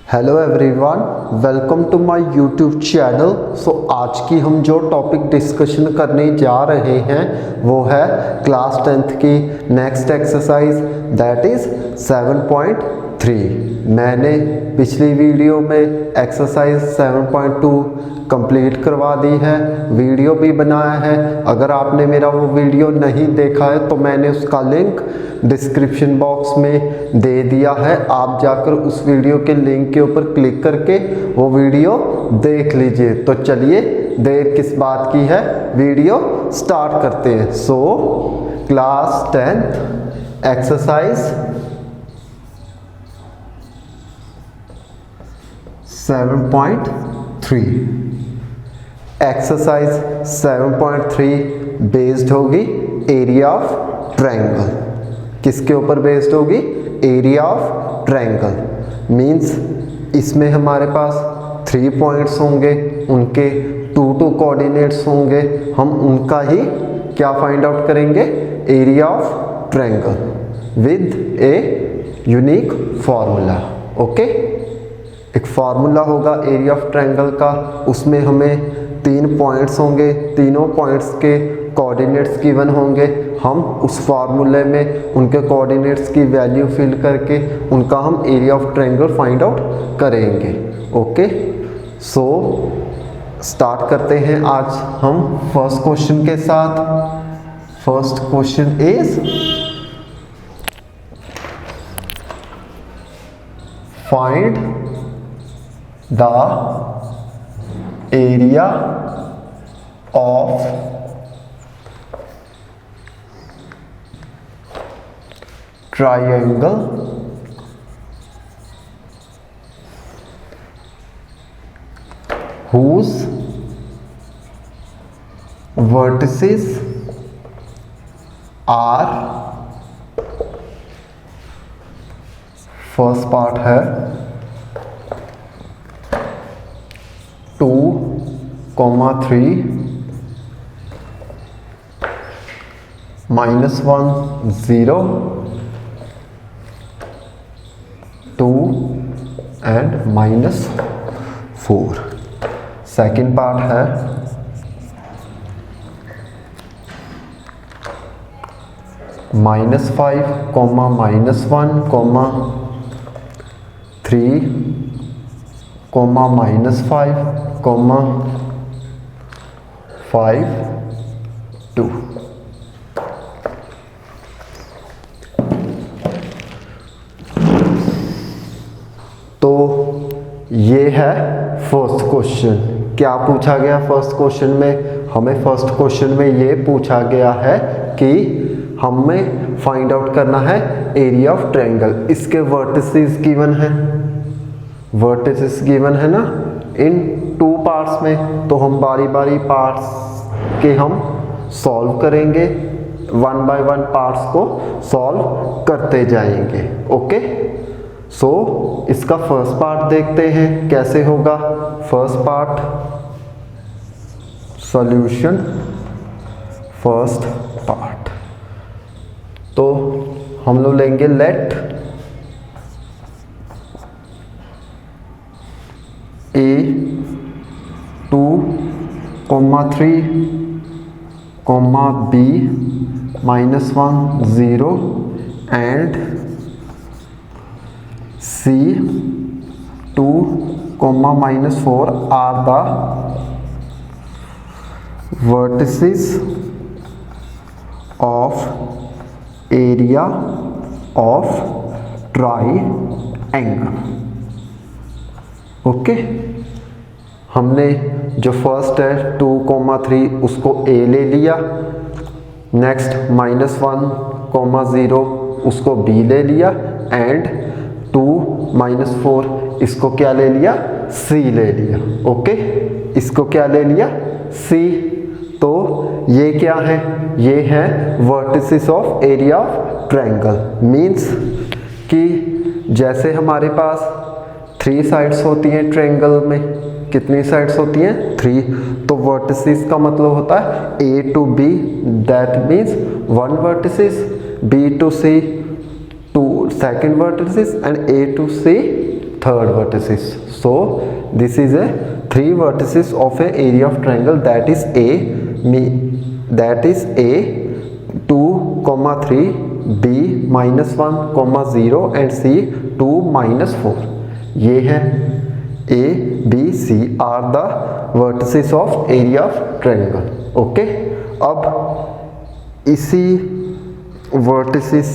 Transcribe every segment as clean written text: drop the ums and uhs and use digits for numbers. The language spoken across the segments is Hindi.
Hello everyone, welcome to my YouTube channel. So आज की हम जो टॉपिक डिस्कशन करने जा रहे हैं वो है क्लास 10th की नेक्स्ट एक्सरसाइज, दैट इज़ 7.3। मैंने पिछली वीडियो में एक्सरसाइज 7.2 कंप्लीट करवा दी है, वीडियो भी बनाया है। अगर आपने मेरा वो वीडियो नहीं देखा है तो मैंने उसका लिंक डिस्क्रिप्शन बॉक्स में दे दिया है, आप जाकर उस वीडियो के लिंक के ऊपर क्लिक करके वो वीडियो देख लीजिए। तो चलिए, देर किस बात की है, वीडियो स्टार्ट करते हैं। So class 10th exercise 7.3। Exercise 7.3 based होगी एरिया ऑफ ट्रायंगल। किसके ऊपर बेस्ड होगी? Area of triangle. मींस इसमें हमारे पास 3 पॉइंट्स होंगे, उनके 2 कोऑर्डिनेट्स होंगे, हम उनका ही क्या फाइंड आउट करेंगे? Area of triangle with a unique formula. Okay, एक फार्मूला होगा एरिया ऑफ ट्रायंगल का, उसमें हमें 3 पॉइंट्स होंगे, तीनों पॉइंट्स के कोऑर्डिनेट्स गिवन होंगे। हम उस फार्मूले में उनके कोऑर्डिनेट्स की वैल्यू फिल करके उनका हम area of triangle find out करेंगे। ओके, सो स्टार्ट करते हैं आज हम फर्स्ट क्वेश्चन के साथ। First question is find the area of triangle whose vertices are, first part है 2, 3, -1, 0, 2 and -4। सेकेंड पार्ट है -5, -1, -3, -5, 5, 2। तो ये है फर्स्ट क्वेश्चन। क्या पूछा गया फर्स्ट क्वेश्चन में? हमें फर्स्ट क्वेश्चन में ये पूछा गया है कि हमें फाइंड आउट करना है एरिया ऑफ ट्रायंगल। इसके वर्टिसेस गिवन है, वर्टिसेस गिवन है ना इन 2 पार्ट्स में। तो हम बारी बारी पार्ट्स के हम सॉल्व करेंगे, 1 बाय 1 पार्ट्स को सॉल्व करते जाएंगे। ओके, सो इसका फर्स्ट पार्ट देखते हैं कैसे होगा। First part solution, first part. तो हम लोग लेंगे late A 2, 3, B -1, 0 and C 2, -4 are the vertices of area of triangle। Okay, हमने जो फर्स्ट है 2, 3 उसको A ले लिया, नेक्स्ट -1, 0 उसको B ले लिया एंड 2, -4 इसको क्या ले लिया? C ले लिया। ओके, इसको क्या ले लिया? C। तो ये क्या है? ये है vertices of area of triangle. Means कि जैसे हमारे पास 3 साइड्स होती हैं ट्रायंगल में, कितनी साइड्स होती हैं? 3। तो वर्टिसेस का मतलब होता है A to B, that means 1 vertices, B to C 2 second vertices and A to C third vertices. So this is a 3 vertices of a area of triangle, that is A 2, 3, B -1, 0 and C 2, -4. ये है A, B, C are the vertices of area of triangle. Okay, अब इसी वर्टिसेस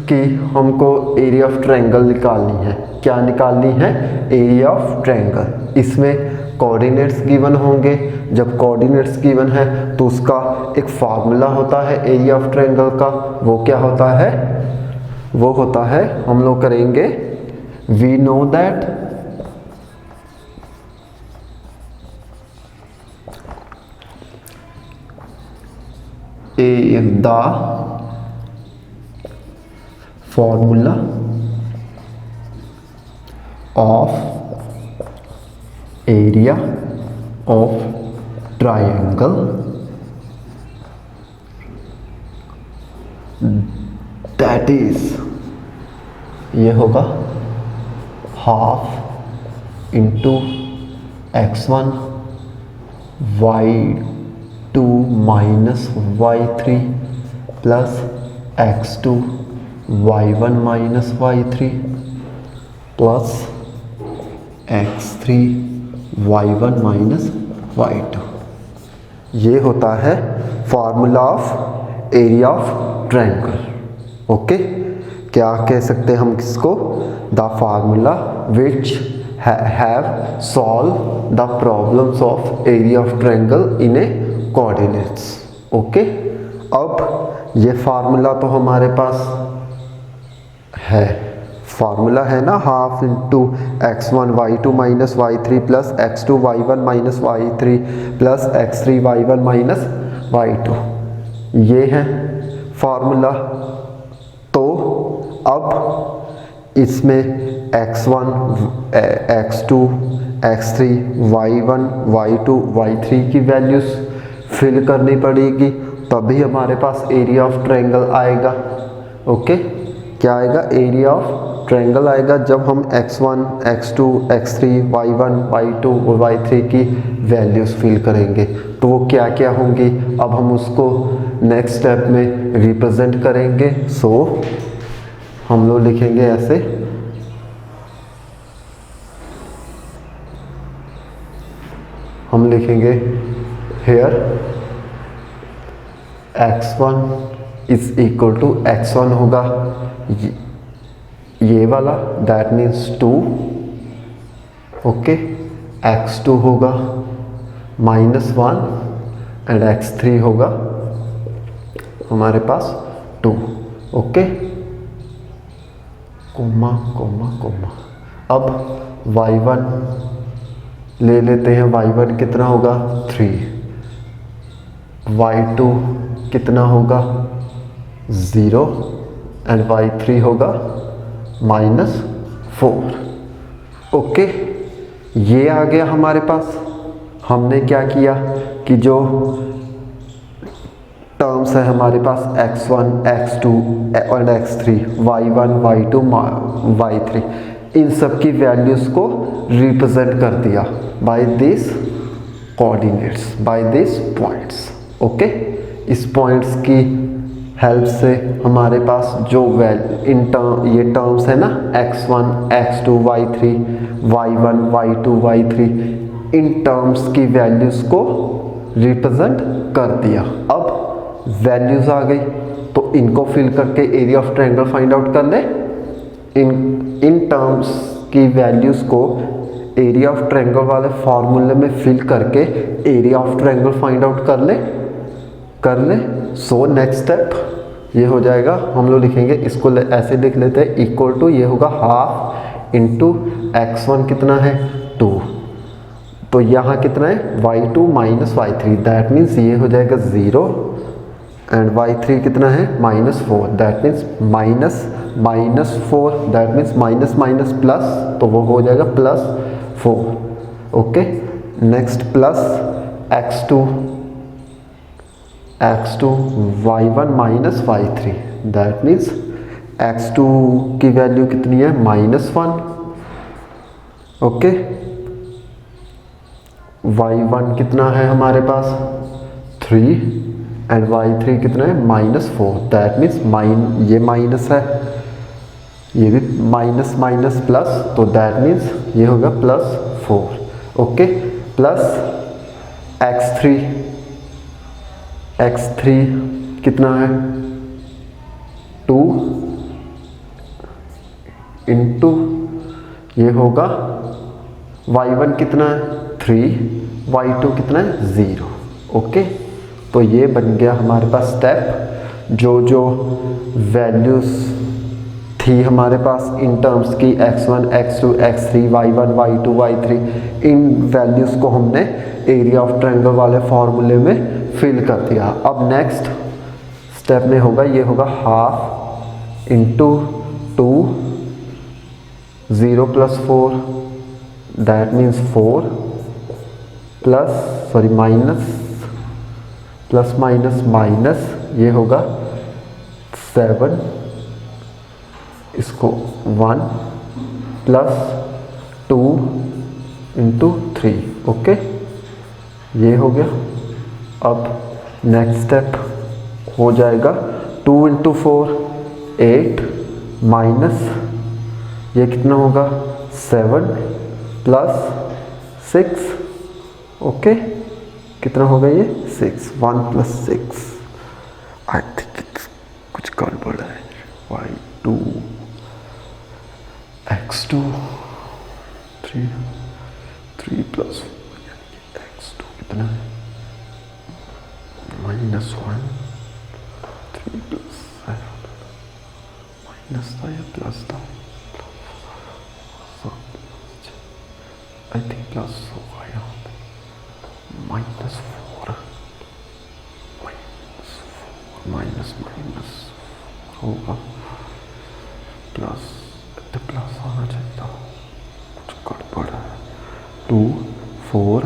की हमको एरिया ऑफ ट्रायंगल निकालनी है। क्या निकालनी है? Area of triangle. इसमें कोऑर्डिनेट्स गिवन होंगे। जब कोऑर्डिनेट्स गिवन है तो उसका एक फार्मूला होता है एरिया ऑफ ट्रायंगल का। वो क्या होता है? वो होता है, हम लोग करेंगे, we know that the formula of area of triangle, that is, ये होगा half into x1 y2 minus y3 plus x2 y1 minus y3 plus x3 y1 minus y2। ये होता है formula of area of triangle. Okay, क्या कह सकते हैं हम किसको? The formula which have solve the problems of area of triangle in A coordinates. Okay, अब ये फार्मूला तो हमारे पास है, फार्मूला है ना, half into x1 y2 minus y3 plus x2 y1 minus y3 plus x3 y1 minus y2, ये है फार्मूला। तो अब इसमें x1 x2 x3 y1 y2 y3 की वैल्यूज फिल करनी पड़ेगी, तभी हमारे पास एरिया ऑफ ट्रायंगल आएगा। ओके, क्या आएगा? एरिया ऑफ ट्रायंगल आएगा जब हम x1 x2 x3 y1 y2 और y3 की वैल्यूज फिल करेंगे। तो वो क्या क्या होंगी, अब हम उसको नेक्स्ट स्टेप में रिप्रेजेंट करेंगे। सो हम लोग लिखेंगे ऐसे, हम लिखेंगे hair x1 is equal to x1 होगा ये वाला, दैट मीन्स 2। ओके, x2 होगा -1 एंड x3 होगा हमारे पास 2। Okay, comma comma comma. अब y1 ले लेते हैं, y1 कितना होगा? 3, y2 कितना होगा? 0 एंड y3 होगा -4। ओके, ये आ गया हमारे पास। हमने क्या किया कि जो टर्म्स है हमारे पास x1 x2 और x3 y1 y2 y3, इन सब की वैल्यूज को रिप्रेजेंट कर दिया by this coordinates, by this points. Okay, इस पॉइंट्स की हेल्प से हमारे पास जो ये टर्म्स है ना, x1 x2 y3 y1 y2 y3, in terms की वैल्यूज को रिप्रेजेंट कर दिया। अब वैल्यूज आ गई तो इनको फिल करके area of triangle find out कर ले। इन टर्म्स की वैल्यूज को एरिया ऑफ ट्रायंगल वाले फॉर्मूले में फिल करके area of triangle find out कर ले। सो नेक्स्ट स्टेप ये हो जाएगा, हम लोग लिखेंगे इसको ऐसे लिख लेते हैं, इक्वल टू, ये होगा हाफ इंटू x1 कितना है? 2, तो यहाँ कितना है? y2 minus y3, that means ये हो जाएगा 0 एंड y3 कितना है? -4, that means -4, that means minus minus plus, तो वो हो जाएगा +4। Okay, next plus x2 y1 minus y3, that means x2 की वैल्यू कितनी है? -1 ओके, y1 कितना है हमारे पास 3 एंड y3 कितना है -4, दैट मीन्स ये माइनस है, ये भी माइनस माइनस प्लस, तो दैट मीन्स ये होगा +4। ओके, प्लस x3 कितना है 2 इंटू ये होगा y1 कितना है 3, y2 कितना है 0। ओके, तो ये बन गया हमारे पास स्टेप, जो वैल्यूज थी हमारे पास इन टर्म्स की x1 x2 x3 y1 y2 y3, इन वैल्यूज को हमने एरिया ऑफ ट्रायंगल वाले फॉर्मूले में फिल कर दिया। अब नेक्स्ट स्टेप में होगा, ये होगा half into 2 0 + 4, that means 4 plus minus ये होगा 7, इसको 1 + 2 इंटू 3। ओके, ये हो गया। अब नेक्स्ट स्टेप हो जाएगा 2 × 4 8 माइनस ये कितना होगा 7 + 6। ओके, कितना होगा ये 6, 1 + 6। आई थिंक कुछ गड़बड़ है। y2 x2 3 + 4 x2 कितना है -1 3 + 7 माइनस था या प्लस था, आई थिंक प्लस होगा यहाँ -4 माइनस होगा प्लस आना चाहिए था, कुछ गड़बड़ है। 2 4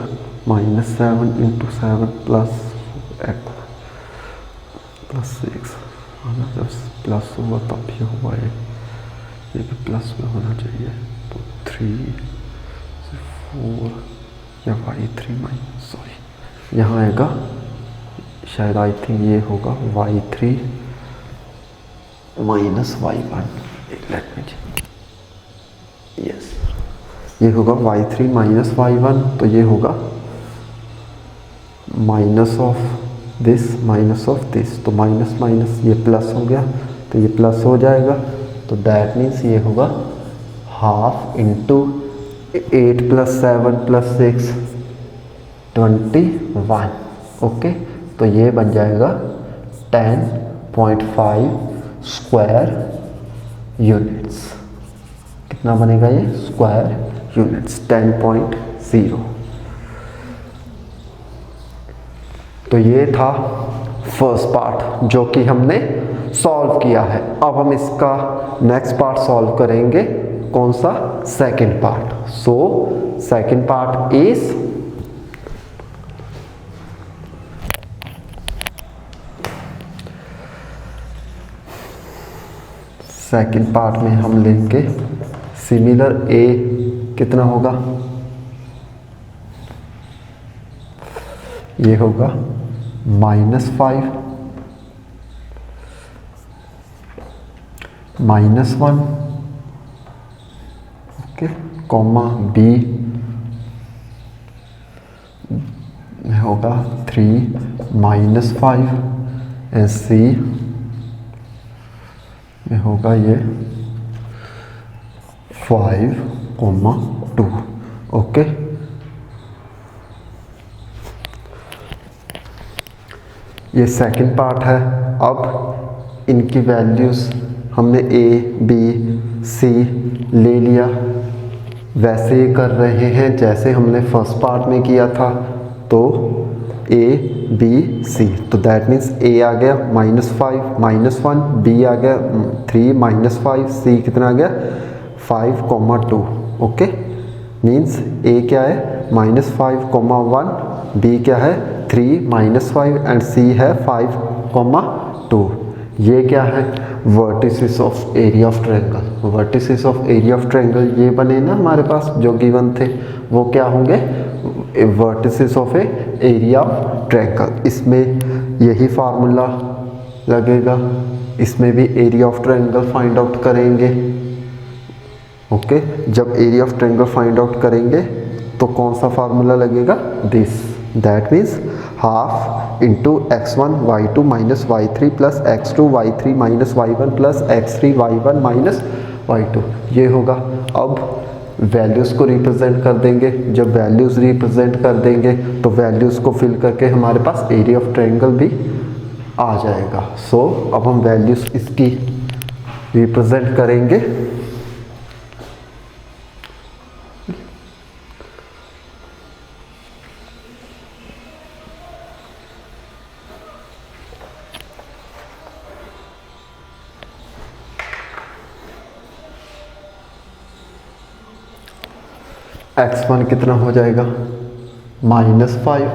-7 × 7 + 6 आना, जब प्लस हुआ तब भी हुआ, ये भी प्लस में होना चाहिए। तो 3 4 या y3 सॉरी यहाँ आएगा शायद, आई थिंक ये होगा y3 - y1, let me yes, ये होगा y3 - y1, तो ये होगा माइनस ऑफ दिस, तो माइनस ये प्लस हो गया, तो ये प्लस हो जाएगा, तो दैट मीन्स ये होगा हाफ इंटू 8 + 7 + 6 21। ओके, तो ये बन जाएगा 10.5 स्क्वायर यूनिट्स। कितना बनेगा ये स्क्वायर यूनिट्स 10.0। तो ये था फर्स्ट पार्ट जो कि हमने सॉल्व किया है। अब हम इसका नेक्स्ट पार्ट सॉल्व करेंगे, कौन सा second part. So second part is second part में हम लेंगे सिमिलर ए कितना होगा, ये होगा -5 -1 ओके, कॉमा बी में होगा 3 -5 एंड सी में होगा ये 5, 2। ओके, ये सेकंड पार्ट है। अब इनकी वैल्यूज़ हमने ए बी सी ले लिया, वैसे ही कर रहे हैं जैसे हमने फर्स्ट पार्ट में किया था। तो ए बी सी, तो दैट मीन्स ए आ गया -5 -1, बी आ गया 3 -5, सी कितना आ गया 5, 2। ओके, मीन्स ए क्या है -5, 1, बी क्या है 3 -5 एंड सी है 5, 2। ये क्या है vertices of area of triangle. Vertices of area of triangle ये बने ना हमारे पास जो गिवन थे, वो क्या होंगे, vertices of a area of triangle. इसमें यही फार्मूला लगेगा, इसमें भी area of triangle find out करेंगे। ओके, जब area of triangle find out करेंगे तो कौन सा फार्मूला लगेगा, this, that means half into x1 y2 minus y3 plus x2 y3 minus y1 plus x3 y1 minus y2, ये होगा। अब वैल्यूज़ को रिप्रेजेंट कर देंगे, जब वैल्यूज़ रिप्रेजेंट कर देंगे तो वैल्यूज़ को फिल करके हमारे पास एरिया ऑफ ट्रायंगल भी आ जाएगा। सो अब हम वैल्यूज़ इसकी रिप्रेजेंट करेंगे। x1 कितना हो जाएगा, -5,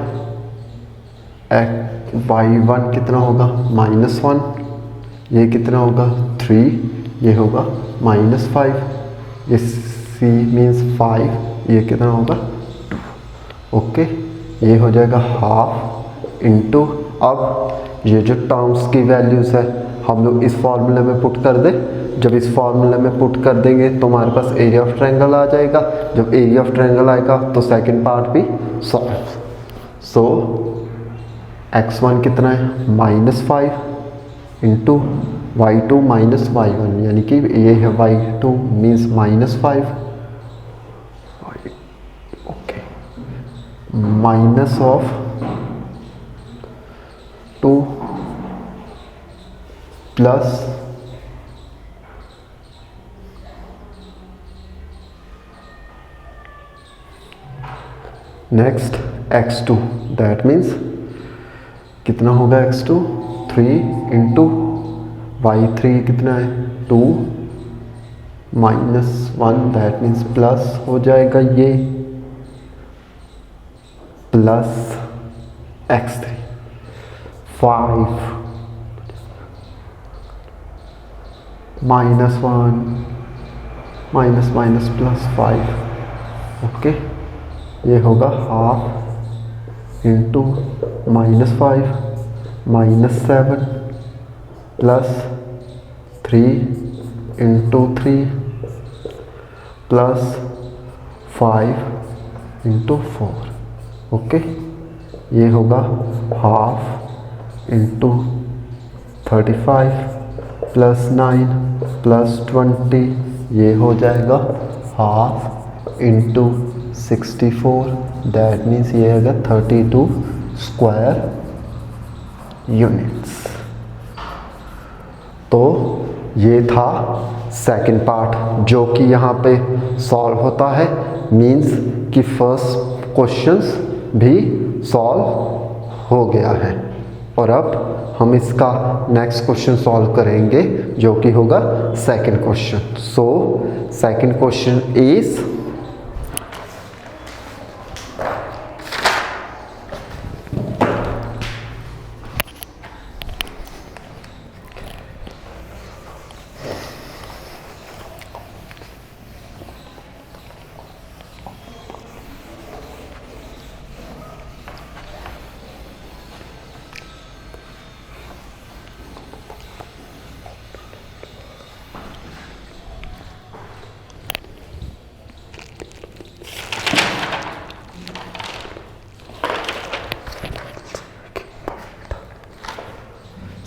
y1 कितना होगा, -1, ये कितना होगा 3, ये होगा -5, ये c मीन्स 5, ये कितना होगा 2। ओके, ये हो जाएगा हाफ इंटू, अब ये जो टर्म्स की वैल्यूज़ है हम लोग इस फॉर्मूले में पुट कर दें। जब इस फॉर्मूले में पुट कर देंगे तो हमारे पास एरिया ऑफ ट्रायंगल आ जाएगा। जब एरिया ऑफ ट्रायंगल आएगा तो सेकंड पार्ट भी सॉल्व। सो x1 कितना है, -5 इंटू y2 माइनस y1, यानी कि ये है y2 means -5, okay, minus of 2 plus next x2, that means कितना होगा x2, 3 इंटू y3 कितना है 2 -1, दैट मीन्स प्लस हो जाएगा ये plus x3 5 -1 minus minus plus 5, okay, ये होगा half into -5 -7 plus 3 into 3 plus 5 into 4, okay, ये होगा हाफ इंटू 35 प्लस 9 प्लस 20, ये हो जाएगा हाफ इंटू 64, दैट मीन्स ये आएगा 32 स्क्वायर यूनिट्स। तो ये था सेकंड पार्ट जो कि यहाँ पे सॉल्व होता है, मीन्स कि फर्स्ट क्वेश्चंस भी सॉल्व हो गया है। और अब हम इसका नेक्स्ट क्वेश्चन सॉल्व करेंगे जो कि होगा second question. So second question is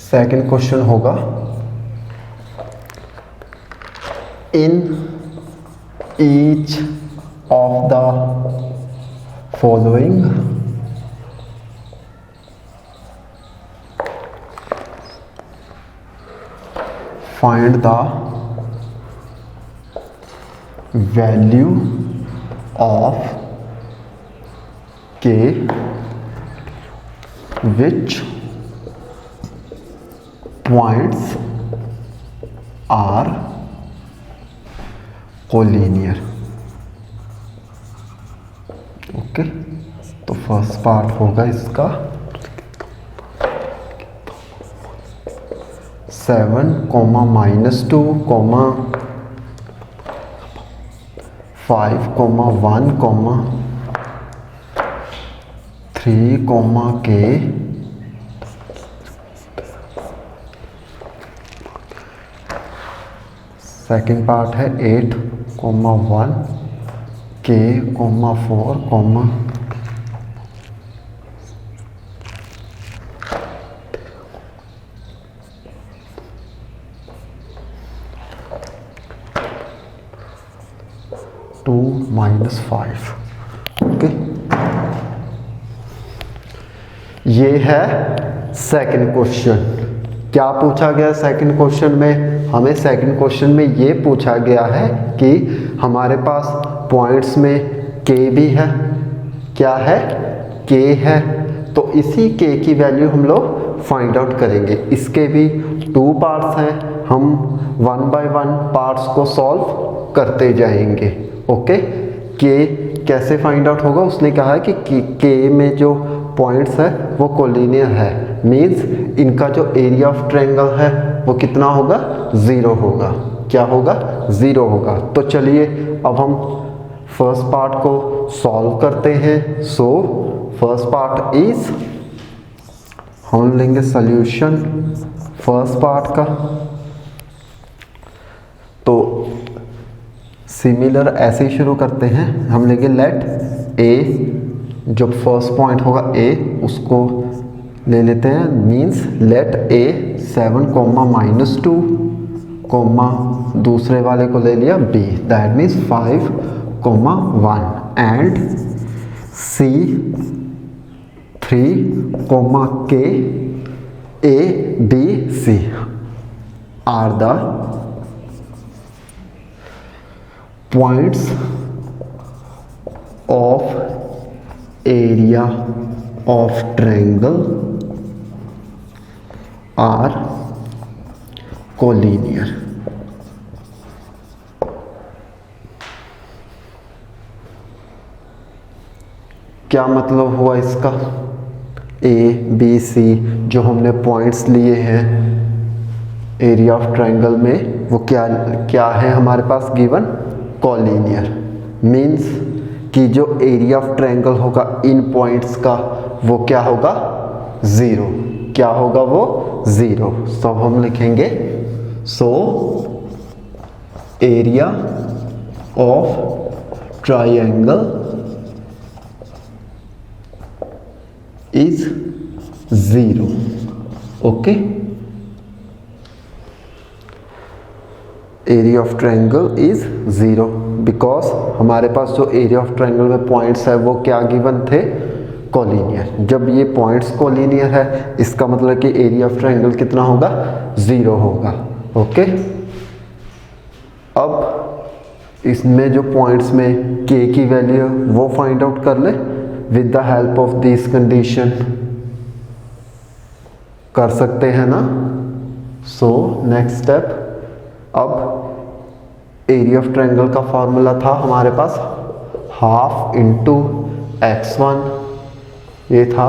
second question होगा in each of the following find the value of k which points are collinear। Okay, तो फर्स्ट पार्ट होगा इसका 7 comma -2 comma 5 comma 1 comma 3 comma k second part है 8 comma 1 k comma 4 comma 2 -5। Okay, ये है सेकंड क्वेश्चन। क्या पूछा गया सेकंड क्वेश्चन में? हमें सेकंड क्वेश्चन में ये पूछा गया है कि हमारे पास पॉइंट्स में k भी है, क्या है, k है, तो इसी k की वैल्यू हम लोग फाइंड आउट करेंगे। इसके भी 2 पार्ट्स हैं, हम 1 बाय 1 पार्ट्स को सॉल्व करते जाएंगे। ओके, k कैसे फाइंड आउट होगा? उसने कहा है कि k में जो पॉइंट्स है वो कोलिनियर है, मीन्स इनका जो एरिया ऑफ ट्रायंगल है वो कितना होगा? 0 होगा। क्या होगा? 0 होगा। तो चलिए अब हम फर्स्ट पार्ट को सॉल्व करते हैं। सो फर्स्ट पार्ट इज, हम लेंगे सॉल्यूशन फर्स्ट पार्ट का। तो सिमिलर ऐसे ही शुरू करते हैं। हम लेंगे लेट ए, जो फर्स्ट पॉइंट होगा a उसको ले लेते हैं, means let a 7 comma -2 comma दूसरे वाले को ले लिया b, that means 5 comma 1 and c 3 comma k a b c are the points of area of triangle are collinear। क्या मतलब हुआ इसका? A, B, C जो हमने पॉइंट्स लिए हैं एरिया ऑफ ट्रायंगल में वो क्या है हमारे पास गिवन? कॉलिनियर। मीन्स कि जो एरिया ऑफ ट्रायंगल होगा इन पॉइंट्स का वो क्या होगा? 0। क्या होगा वो? 0। तो हम लिखेंगे so area of triangle is 0। Okay, area of triangle is 0 because हमारे पास जो एरिया ऑफ ट्रायंगल में पॉइंट्स है वो क्या गिवन थे? कोलिनियर। जब ये पॉइंट्स कोलिनियर है इसका मतलब कि एरिया ऑफ ट्रायंगल कितना होगा? 0 होगा। ओके, अब इसमें जो पॉइंट्स में k की वैल्यू वो फाइंड आउट कर ले with the help of this condition. कर सकते हैं ना? सो नेक्स्ट स्टेप, अब एरिया ऑफ ट्रायंगल का फॉर्मूला था हमारे पास हाफ इंटू x1, ये था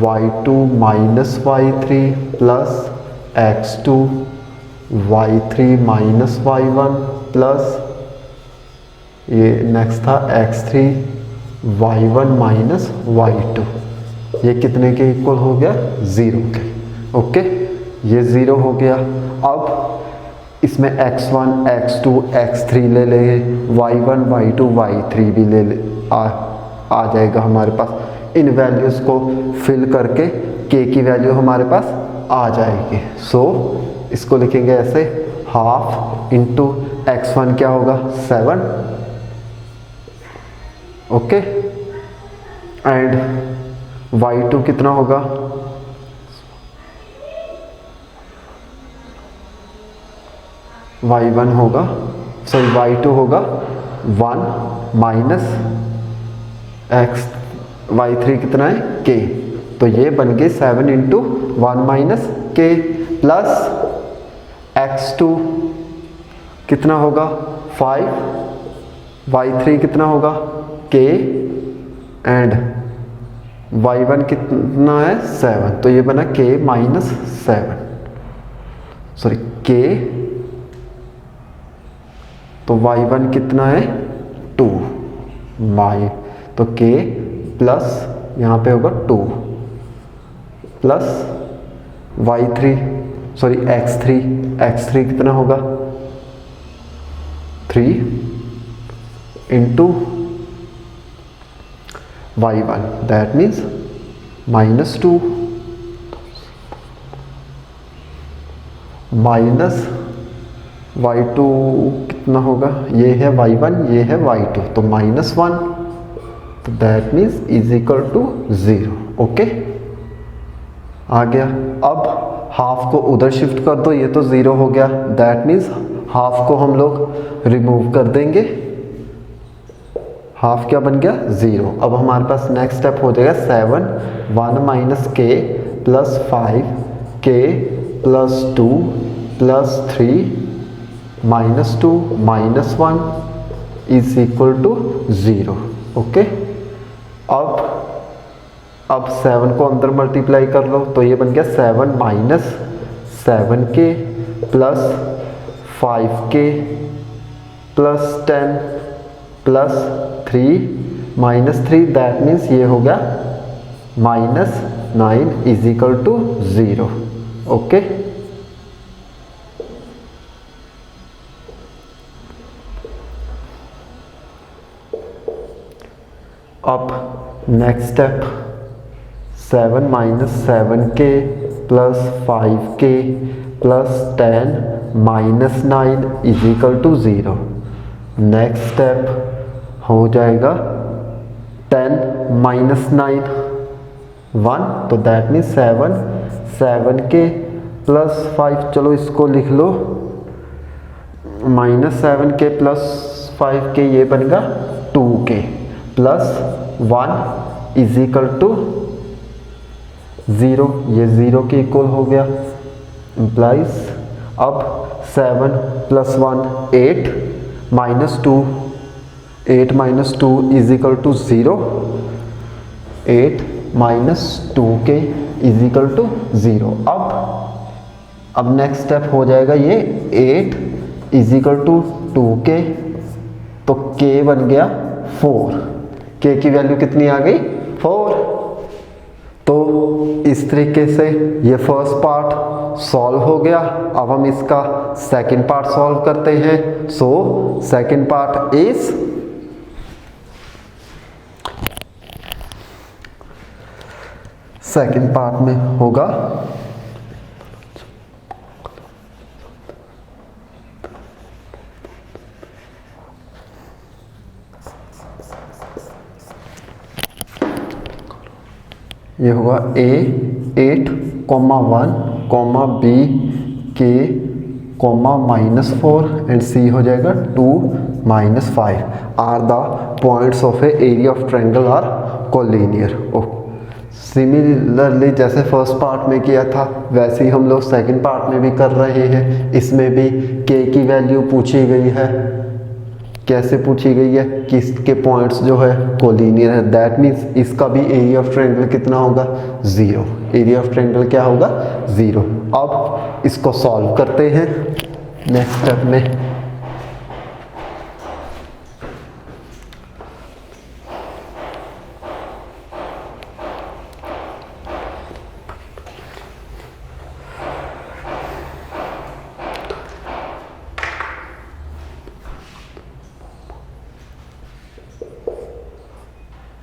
y2 minus y3 plus x2 y3 minus y1 plus ये नेक्स्ट था x3 y1 माइनस y2। ये कितने के इक्वल हो गया? 0 के। ओके, ये 0 हो गया। अब इसमें x1, x2, x3 ले लेंगे, y1, y2, y3 भी आ जाएगा हमारे पास। इन वैल्यूज़ को फिल करके k की वैल्यू हमारे पास आ जाएगी। सो इसको लिखेंगे ऐसे, हाफ इंटू x1 क्या होगा? 7। ओके, एंड y2 कितना होगा? y1 होगा, सॉरी y2 होगा 1 माइनस x, y3 कितना है? k। तो ये बन गए 7 into 1 minus k plus x2 कितना होगा? 5, y3 कितना होगा? k एंड y1 कितना है? 7। तो ये बना k माइनस 7। सॉरी के, तो y1 कितना है 2 y, तो k प्लस यहाँ पे होगा 2 प्लस y3 सॉरी x3 कितना होगा 3 into y1 that means -2 minus y2 कितना होगा, ये है y1 ये है y2, तो -1, तो that means is equal to 0। Okay, आ गया। अब हाफ को उधर शिफ्ट कर दो, ये तो 0 हो गया, दैट मीन्स हाफ को हम लोग रिमूव कर देंगे, हाफ क्या बन गया 0। अब हमारे पास नेक्स्ट स्टेप हो जाएगा 7 1 माइनस के प्लस 5 के plus 2 plus 3 minus 2 minus 1 is equal to 0। Okay, अब 7 को अंदर मल्टीप्लाई कर लो, तो ये बन गया 7 minus 7k plus 5k plus 10 plus 3 minus 3, that means ये हो गया -9 इज इक्वल टू 0। ओके, अब next step 7 minus 7k plus 5k plus 10 minus 9 is equal to 0। Next step हो जाएगा 10 माइनस 9 1, तो दैट मीन्स 7k प्लस 5, चलो इसको लिख लो -7k प्लस 5k, ये बनेगा 2k plus 1 is equal to 0, ये 0 के इक्वल हो गया, इम्प्लाइज अब 7 plus 1 8 minus 2 8 minus 2 is equal to 0, 8 minus 2k is equal to 0। अब नेक्स्ट स्टेप हो जाएगा ये 8 इज इक्वल टू 2k, तो k बन गया 4, k की वैल्यू कितनी आ गई 4। तो इस तरीके से ये फर्स्ट पार्ट सॉल्व हो गया। अब हम इसका सेकंड पार्ट सॉल्व करते हैं। So second part is second part में होगा ये होगा a 8, 1, b k, -4 and c हो जाएगा 2, -5 are the points of a area of triangle are collinear. Similarly जैसे फर्स्ट पार्ट में किया था वैसे ही हम लोग सेकंड पार्ट में भी कर रहे हैं। इसमें भी k की वैल्यू पूछी गई है। कैसे पूछी गई है कि इसके पॉइंट्स जो है कोलिनियर है, दैट मीन्स इसका भी एरिया ऑफ ट्रायंगल कितना होगा 0, एरिया ऑफ ट्रायंगल क्या होगा 0। अब इसको सॉल्व करते हैं नेक्स्ट स्टेप में।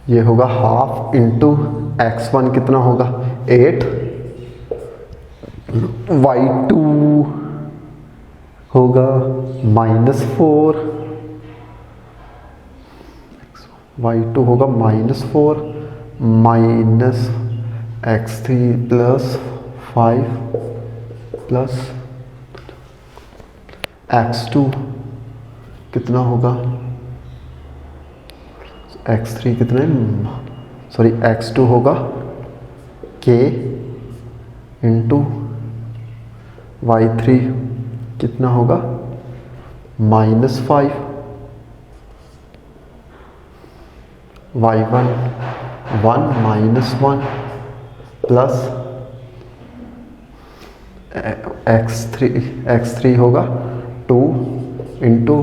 ये होगा हाफ इंटू x1 कितना होगा 8, y2 होगा -4, y2 होगा -4 minus x3 plus 5 plus x2 कितना होगा x3 कितना है सॉरी x2 होगा k इंटू y3 कितना होगा -5 y1 1 -1 प्लस x3 होगा 2 into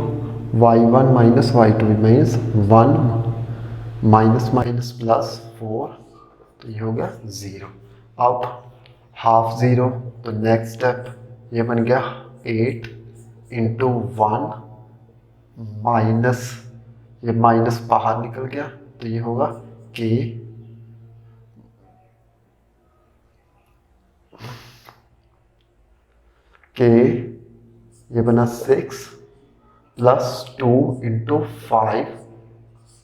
y1 minus y2 means 1 minus minus plus 4, तो ये हो गया 0। अब हाफ 0, तो नेक्स्ट स्टेप ये बन गया 8 इंटू 1 माइनस, ये माइनस बाहर निकल गया, तो ये होगा k ये बना 6 plus 2 into 5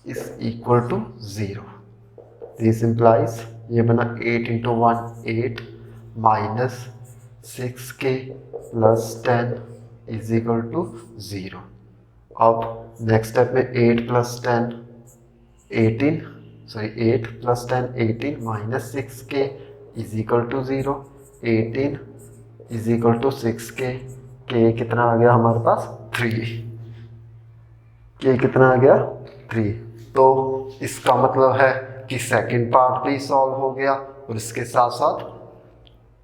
is equal to 0। This implies ये बना 8 into 1 8 minus 6k plus 10 is equal to 0। अब नेक्स्ट स्टेप में 8 plus 10 18, sorry 8 plus 10 18 minus 6k is equal to 0। 18 is equal to 6k, k कितना आ गया हमारे पास 3, k कितना आ गया 3। तो इसका मतलब है कि सेकंड पार्ट भी सॉल्व हो गया और इसके साथ साथ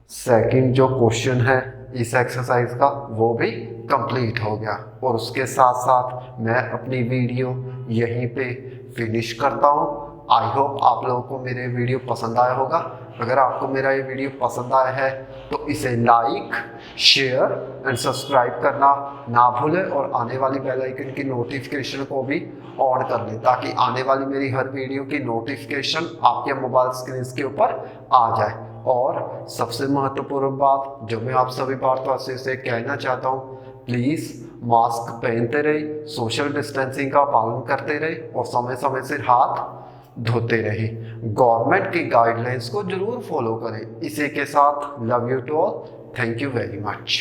सेकंड जो क्वेश्चन है इस एक्सरसाइज का वो भी कंप्लीट हो गया। और उसके साथ साथ मैं अपनी वीडियो यहीं पे फिनिश करता हूँ। आई होप आप लोगों को मेरे वीडियो पसंद आया होगा। अगर आपको मेरा ये वीडियो पसंद आया है तो इसे लाइक, शेयर एंड सब्सक्राइब करना ना भूलें और आने वाली बेल आइकन की नोटिफिकेशन को भी ऑन कर लें ताकि आने वाली मेरी हर वीडियो की नोटिफिकेशन आपके मोबाइल स्क्रीन के ऊपर आ जाए। और सबसे महत्वपूर्ण बात जो मैं आप सभी भारतवासियों से कहना चाहता हूँ, प्लीज़ मास्क पहनते रहे, सोशल डिस्टेंसिंग का पालन करते रहे और समय समय से हाथ धोते रहे। गवर्नमेंट की गाइडलाइंस को जरूर फॉलो करें। इसी के साथ love you to all, thank you very much.